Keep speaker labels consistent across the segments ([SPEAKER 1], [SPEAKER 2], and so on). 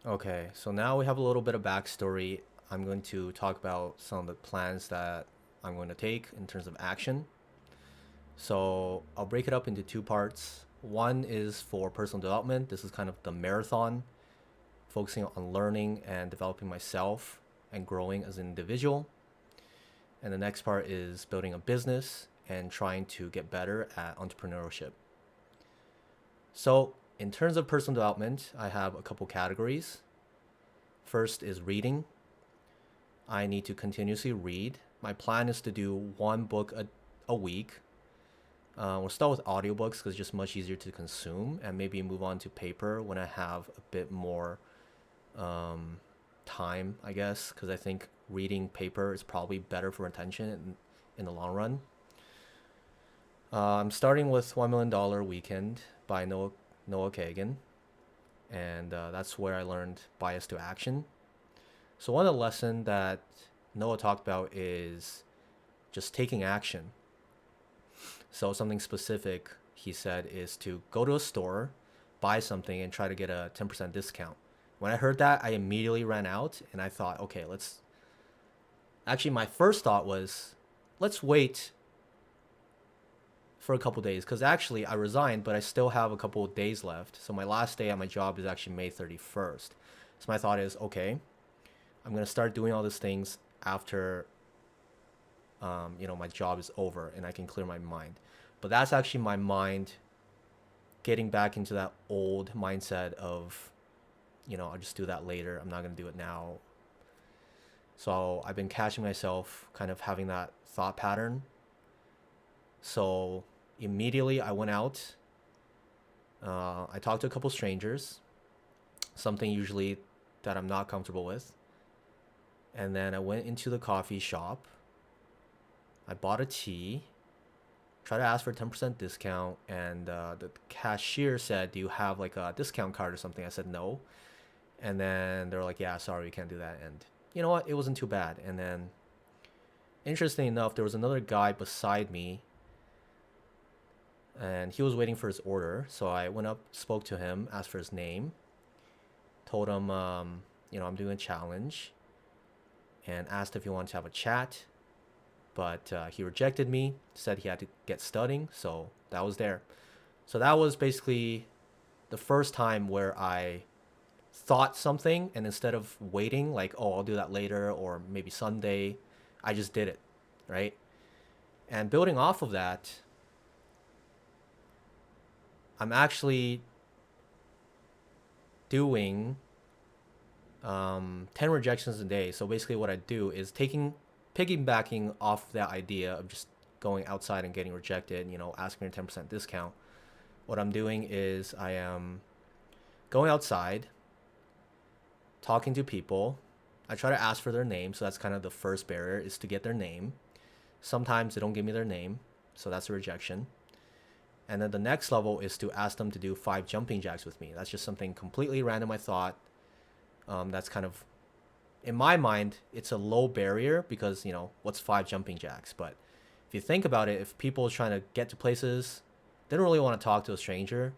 [SPEAKER 1] Okay, so now we have a little bit of backstory. I'm going to talk about some of the plans that I'm going to take in terms of action. So I'll break it up into two parts. One is for personal development. This is kind of the marathon, focusing on learning and developing myself and growing as an individual. And the next part is building a business and trying to get better at entrepreneurship. So, in terms of personal development, I have a couple categories. First is reading. I need to continuously read. My plan is to do one book a week. We'll start with audiobooks because it's just much easier to consume, and maybe move on to paper when I have a bit more um, time, I guess, because I think reading paper is probably better for attention in the long run. I'm starting with $1 Million Weekend by Noah Kagan, and that's where I learned bias to action. So one of the lessons that Noah talked about is just taking action. So something specific he said is to go to a store, buy something, and try to get a 10% discount. When I heard that, I immediately ran out and I thought, okay, let's. Actually, my first thought was, let's wait for a couple days because actually I resigned, but I still have a couple of days left. So my last day at my job is actually May 31st. So my thought is, okay, I'm gonna start doing all these things after my job is over and I can clear my mind. But that's actually my mind getting back into that old mindset of, I'll just do that later. I'm not gonna do it now. So I've been catching myself kind of having that thought pattern. So immediately I went out. I talked to a couple strangers, something usually that I'm not comfortable with. And then I went into the coffee shop. I bought a tea, tried to ask for a 10% discount, and the cashier said, "Do you have like a discount card or something?" I said no. And then they were like, "Yeah, sorry, we can't do that." And you know what? It wasn't too bad. And then, interesting enough, there was another guy beside me, and he was waiting for his order. So I went up, spoke to him, asked for his name, told him, I'm doing a challenge, and asked if he wanted to have a chat. But he rejected me, said he had to get studying, so that was there. So that was basically the first time where I thought something, and instead of waiting, like, oh, I'll do that later or maybe Sunday, I just did it, right? And building off of that, I'm actually doing 10 rejections a day. So basically, what I do is piggybacking off that idea of just going outside and getting rejected, asking for a 10% discount. What I'm doing is I am going outside, talking to people. I try to ask for their name, so that's kind of the first barrier is to get their name. Sometimes they don't give me their name, so that's a rejection. And then the next level is to ask them to do 5 jumping jacks with me. That's just something completely random I thought. That's kind of, in my mind, it's a low barrier because, what's 5 jumping jacks? But if you think about it, if people are trying to get to places, they don't really want to talk to a stranger,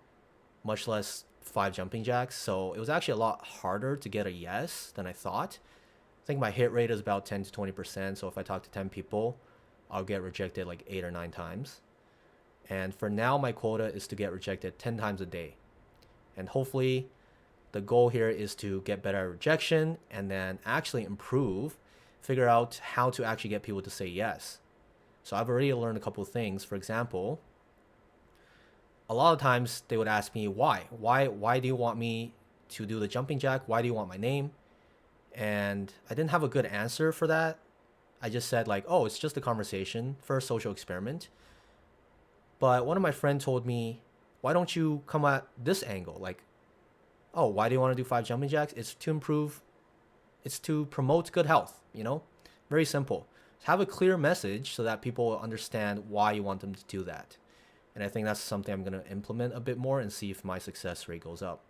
[SPEAKER 1] much less 5 jumping jacks. So it was actually a lot harder to get a yes than I thought. I think my hit rate is about 10 to 20%. So if I talk to 10 people, I'll get rejected like 8 or 9 times. And for now, my quota is to get rejected 10 times a day. And hopefully, the goal here is to get better at rejection and then actually improve, figure out how to actually get people to say yes. So I've already learned a couple of things. For example, a lot of times they would ask me why. Why do you want me to do the jumping jack? Why do you want my name? And I didn't have a good answer for that. I just said like, "Oh, it's just a conversation for a social experiment." But one of my friends told me, "Why don't you come at this angle? Like, oh, why do you want to do 5 jumping jacks? It's to promote good health. Very simple. Have a clear message so that people understand why you want them to do that. And I think that's something I'm going to implement a bit more and see if my success rate goes up.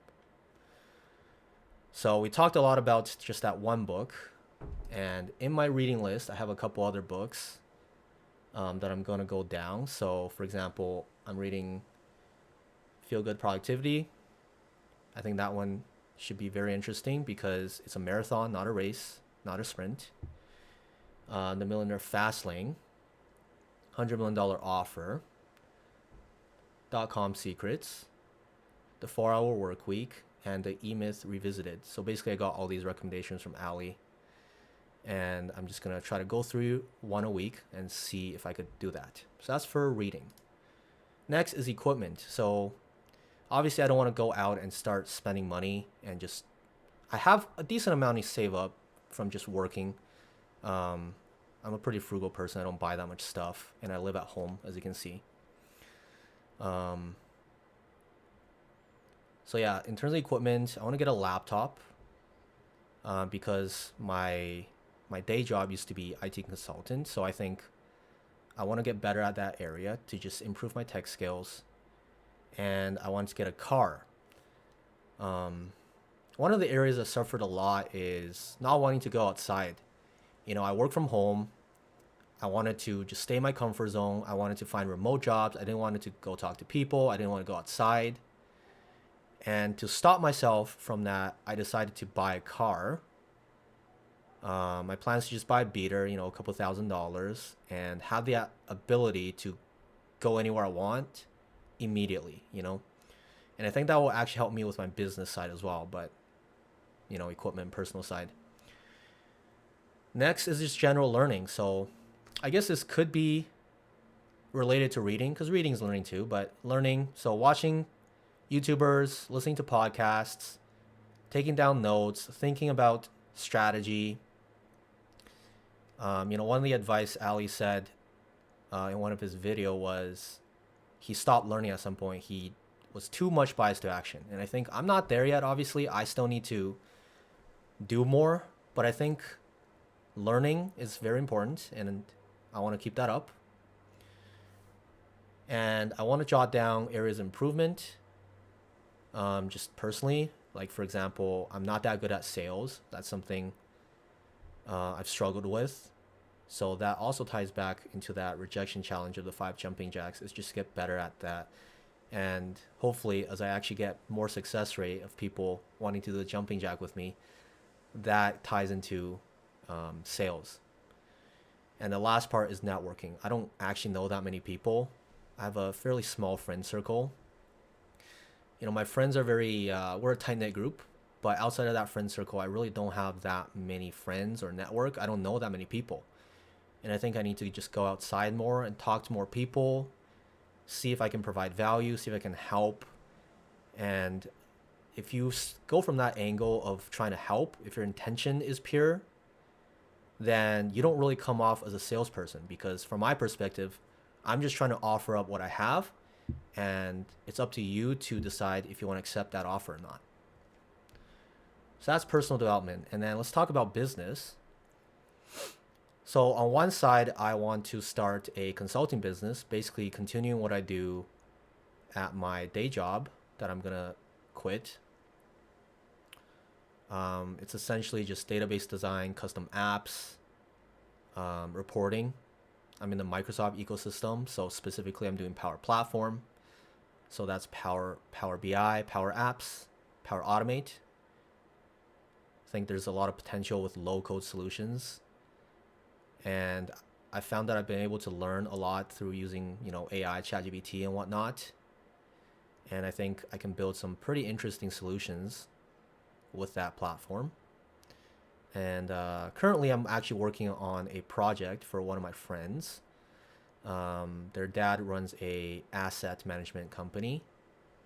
[SPEAKER 1] So we talked a lot about just that one book. And in my reading list, I have a couple other books that I'm going to go down. So, for example, I'm reading Feel Good Productivity. I think that one Should be very interesting because it's a marathon, not a race, not a sprint. The Millionaire Fastlane, $100 million offer, .com secrets, the 4-Hour Work Week, and the E-Myth Revisited. So basically, I got all these recommendations from Ali, and I'm just gonna try to go through one a week and see if I could do that. So that's for reading. Next is equipment. So obviously, I don't want to go out and start spending money and just. I have a decent amount to save up from just working. I'm a pretty frugal person. I don't buy that much stuff, and I live at home, as you can see. So yeah, in terms of equipment, I want to get a laptop because my day job used to be IT consultant. So I think I want to get better at that area to just improve my tech skills, and I want to get a car. One of the areas that suffered a lot is not wanting to go outside. I work from home. I wanted to just stay in my comfort zone. I wanted to find remote jobs. I didn't want to go talk to people. I didn't want to go outside. And to stop myself from that, I decided to buy a car. My plan is to just buy a beater, a couple $1,000s, and have the ability to go anywhere I want immediately. And I think that will actually help me with my business side as well, but, equipment, personal side. Next is just general learning. So I guess this could be related to reading, because reading is learning too, but learning. So watching YouTubers, listening to podcasts, taking down notes, thinking about strategy. One of the advice Ali said in one of his video was he stopped learning at some point. He was too much biased to action. And I think I'm not there yet, obviously. I still need to do more, but I think learning is very important, and I want to keep that up. And I want to jot down areas of improvement, just personally. Like, for example, I'm not that good at sales. That's something I've struggled with. So that also ties back into that rejection challenge of the 5 jumping jacks, is just get better at that. And hopefully, as I actually get more success rate of people wanting to do the jumping jack with me, that ties into sales. And the last part is networking. I don't actually know that many people. I have a fairly small friend circle. My friends are we're a tight-knit group, but outside of that friend circle, I really don't have that many friends or network. I don't know that many people. And I think I need to just go outside more and talk to more people, see if I can provide value, see if I can help. And if you go from that angle of trying to help, if your intention is pure, then you don't really come off as a salesperson, because from my perspective, I'm just trying to offer up what I have, and it's up to you to decide if you want to accept that offer or not. So that's personal development. And then let's talk about business. So on one side, I want to start a consulting business, basically continuing what I do at my day job that I'm going to quit. It's essentially just database design, custom apps, reporting. I'm in the Microsoft ecosystem, so specifically I'm doing Power Platform. So that's Power BI, Power Apps, Power Automate. I think there's a lot of potential with low-code solutions. And I found that I've been able to learn a lot through using, AI, ChatGPT, and whatnot. And I think I can build some pretty interesting solutions with that platform. And currently, I'm actually working on a project for one of my friends. Their dad runs a asset management company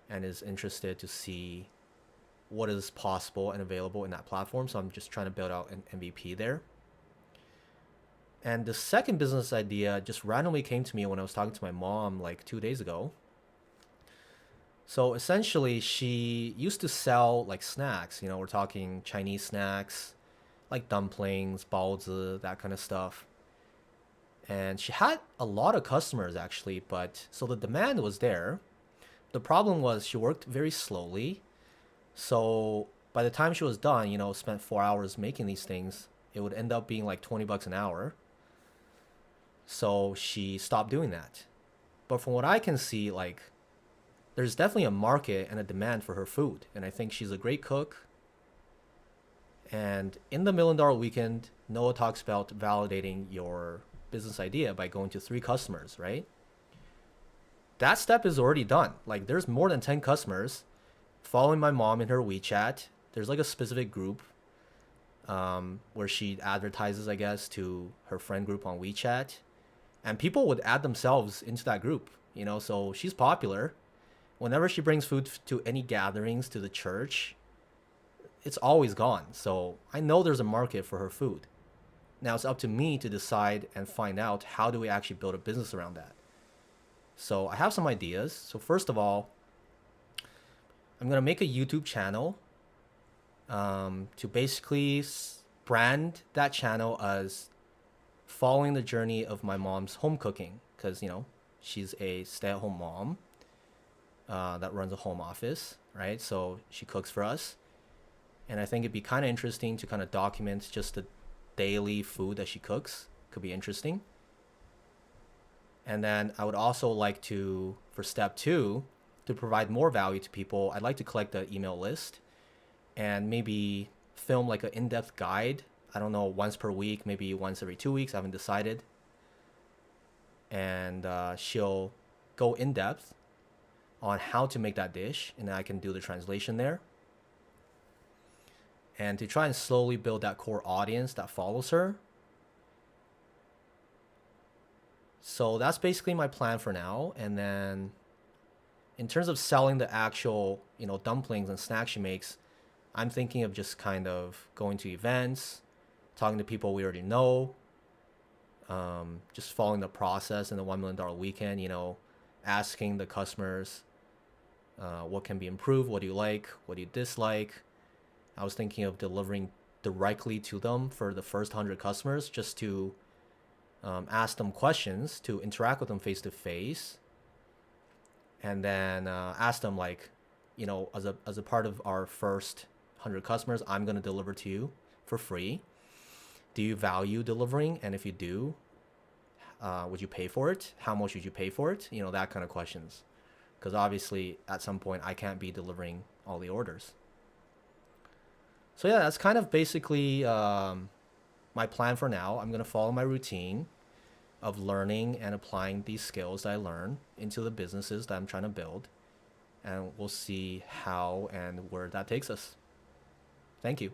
[SPEAKER 1] and is interested to see what is possible and available in that platform. So I'm just trying to build out an MVP there. And the second business idea just randomly came to me when I was talking to my mom like 2 days ago. So essentially, she used to sell like snacks. We're talking Chinese snacks, like dumplings, baozi, that kind of stuff. And she had a lot of customers actually, but so the demand was there. The problem was she worked very slowly. So by the time she was done, spent 4 hours making these things, it would end up being like $20 an hour. So she stopped doing that. But from what I can see, like, there's definitely a market and a demand for her food. And I think she's a great cook. And in the $1 Million Weekend, Noah talks about validating your business idea by going to 3 customers, right? That step is already done. Like there's more than 10 customers following my mom in her WeChat. There's like a specific group where she advertises, I guess, to her friend group on WeChat. And people would add themselves into that group, so she's popular. Whenever she brings food to any gatherings to the church, it's always gone. So I know there's a market for her food. Now it's up to me to decide and find out how do we actually build a business around that. So I have some ideas. So first of all, I'm gonna make a YouTube channel to basically brand that channel as following the journey of my mom's home cooking, because she's a stay-at-home mom that runs a home office, right? So she cooks for us, and I think it'd be kind of interesting to kind of document just the daily food that she cooks. Could be interesting. And then I would also like to, for step 2, to provide more value to people, I'd like to collect the email list and maybe film like an in-depth guide. I don't know, once per week, maybe once every 2 weeks. I haven't decided. And she'll go in depth on how to make that dish, and then I can do the translation there. And to try and slowly build that core audience that follows her. So that's basically my plan for now. And then in terms of selling the actual, dumplings and snacks she makes, I'm thinking of just kind of going to events, talking to people we already know, just following the process in the $1 Million Weekend, asking the customers what can be improved, what do you like, what do you dislike. I was thinking of delivering directly to them for the first 100 customers, just to ask them questions, to interact with them face to face, and then ask them like, as a part of our first 100 customers, I'm going to deliver to you for free. Do you value delivering? And if you do, would you pay for it? How much would you pay for it? That kind of questions. Because obviously at some point I can't be delivering all the orders. So yeah, that's kind of basically my plan for now. I'm going to follow my routine of learning and applying these skills that I learn into the businesses that I'm trying to build. And we'll see how and where that takes us. Thank you.